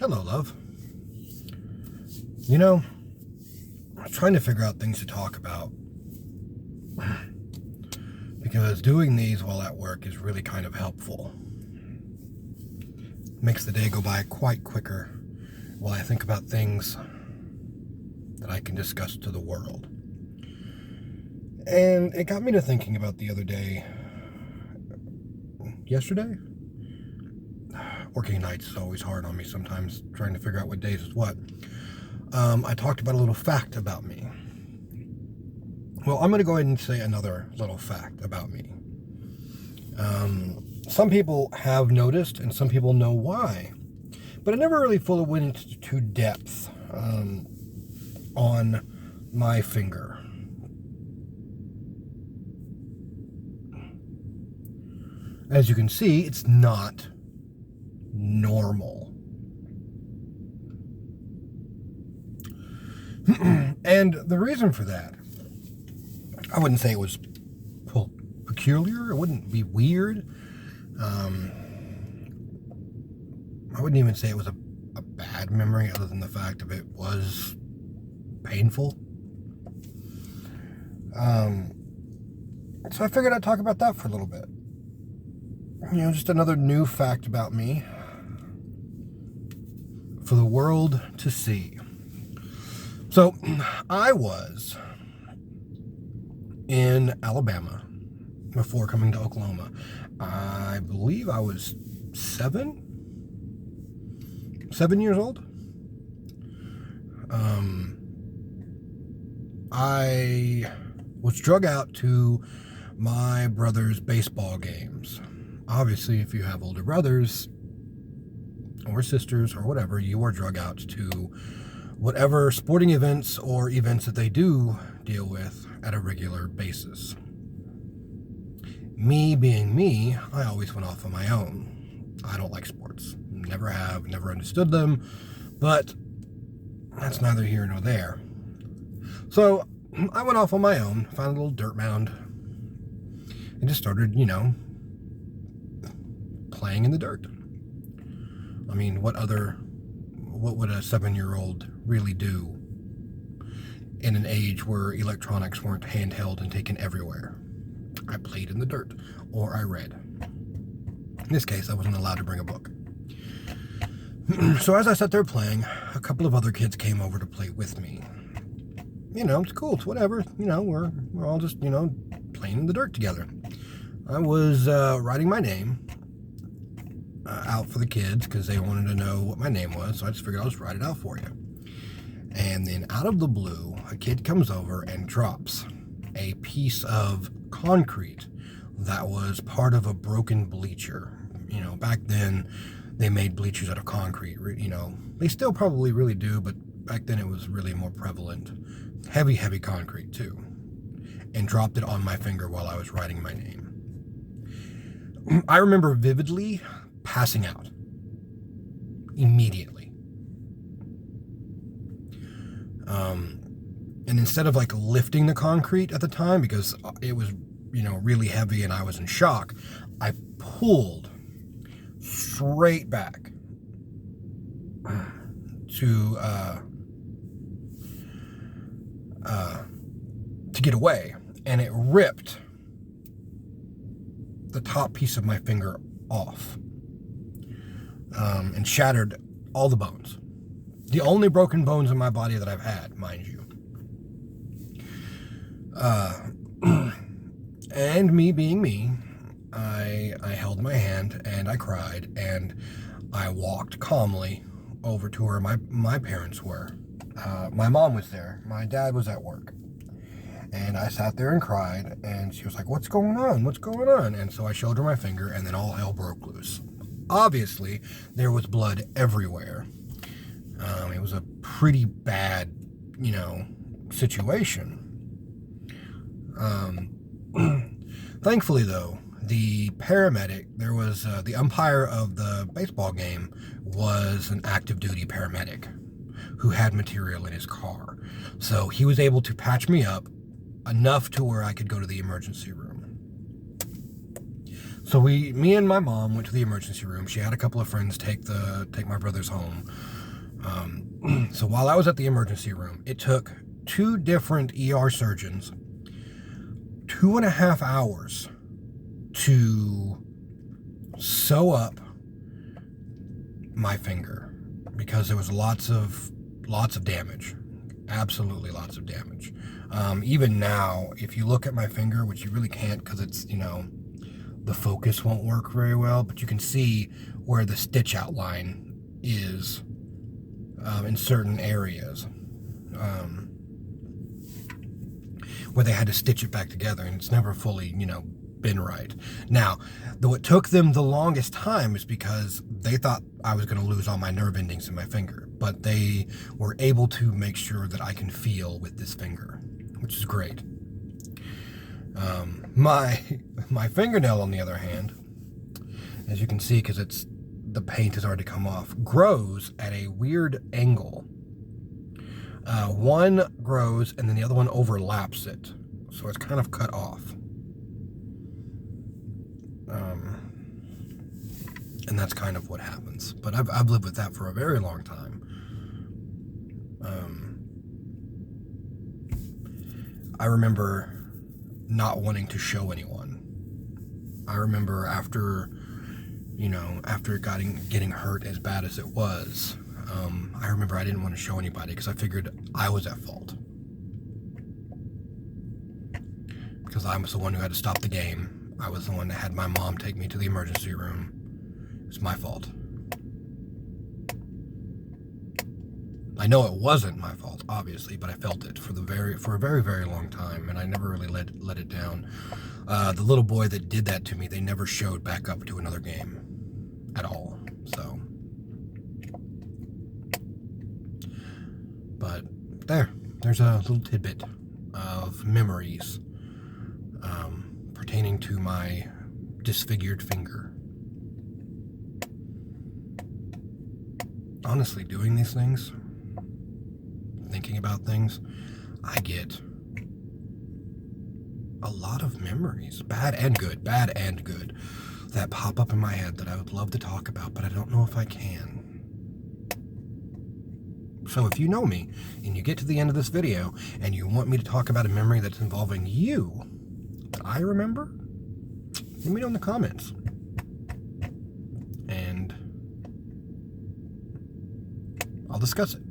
Hello, love. You know, I was trying to figure out things to talk about because doing these while at work is really kind of helpful. Makes the day go by quite quicker while I think about things that I can discuss to the world. And it got me to thinking about the other day, yesterday? Working nights is always hard on me sometimes, trying to figure out what days is what. I talked about a little fact about me. Well, I'm going to go ahead and say another little fact about me. Some people have noticed, and some people know why, but I never really fully went into depth on my finger. As you can see, it's not normal. And the reason for that, I wouldn't say it was peculiar. It wouldn't be weird. I wouldn't even say it was a bad memory, other than the fact of it was painful. So I figured I'd talk about that for a little bit. Just another new fact about me for the world to see. So I was in Alabama before coming to Oklahoma. I believe I was 7 years old. I was drug out to my brother's baseball games. Obviously, if you have older brothers or sisters or whatever, you are drug out to whatever sporting events or events that they do deal with at a regular basis. Me being me, I always went off on my own. I don't like sports. Never have, never understood them, but that's neither here nor there. So I went off on my own, found a little dirt mound, and just started, playing in the dirt. I mean, what would a 7-year-old really do in an age where electronics weren't handheld and taken everywhere? I played in the dirt, or I read. In this case, I wasn't allowed to bring a book. So as I sat there playing, a couple of other kids came over to play with me. It's cool, it's whatever. We're all just, playing in the dirt together. I was writing my name out for the kids because they wanted to know what my name was, so I just figured I'll just write it out for you. And then out of the blue, a kid comes over and drops a piece of concrete that was part of a broken bleacher. Back then they made bleachers out of concrete. They still probably really do, but back then it was really more prevalent. Heavy concrete too. And dropped it on my finger while I was writing my name. I remember vividly passing out immediately. And instead of lifting the concrete at the time, because it was, really heavy and I was in shock, I pulled straight back to get away, and it ripped the top piece of my finger off, and shattered all the bones. The only broken bones in my body that I've had, mind you. And me being me, I held my hand and I cried, and I walked calmly over to where my parents were. My mom was there. My dad was at work. And I sat there and cried, and she was like, "What's going on? What's going on?" And so I showed her my finger, and then all hell broke loose. Obviously, there was blood everywhere. It was a pretty bad, situation. Thankfully, though, the paramedic, there was the umpire of the baseball game was an active duty paramedic who had material in his car. So he was able to patch me up enough to where I could go to the emergency room. So me and my mom went to the emergency room. She had a couple of friends take my brothers home. So while I was at the emergency room, it took 2 different ER surgeons 2.5 hours to sew up my finger because there was lots of damage. Absolutely lots of damage. Even now, if you look at my finger, which you really can't because it's, the focus won't work very well, but you can see where the stitch outline is in certain areas where they had to stitch it back together, and it's never fully, been right. Now, though it took them the longest time is because they thought I was going to lose all my nerve endings in my finger, but they were able to make sure that I can feel with this finger, which is great. My fingernail, on the other hand, as you can see, because the paint has already come off, grows at a weird angle. One grows and then the other one overlaps it, so it's kind of cut off. And that's kind of what happens. But I've lived with that for a very long time. I remember not wanting to show anyone. I remember after getting hurt as bad as it was, I remember I didn't want to show anybody because I figured I was at fault. Because I was the one who had to stop the game. I was the one that had my mom take me to the emergency room. It's my fault. I know it wasn't my fault, obviously, but I felt it for a very, very long time, and I never really let it down. The little boy that did that to me, they never showed back up to another game at all. So, but there's a little tidbit of memories pertaining to my disfigured finger. Honestly, doing these things, thinking about things, I get a lot of memories, bad and good, that pop up in my head that I would love to talk about, but I don't know if I can. So if you know me, and you get to the end of this video, and you want me to talk about a memory that's involving you, that I remember, let me know in the comments. And I'll discuss it.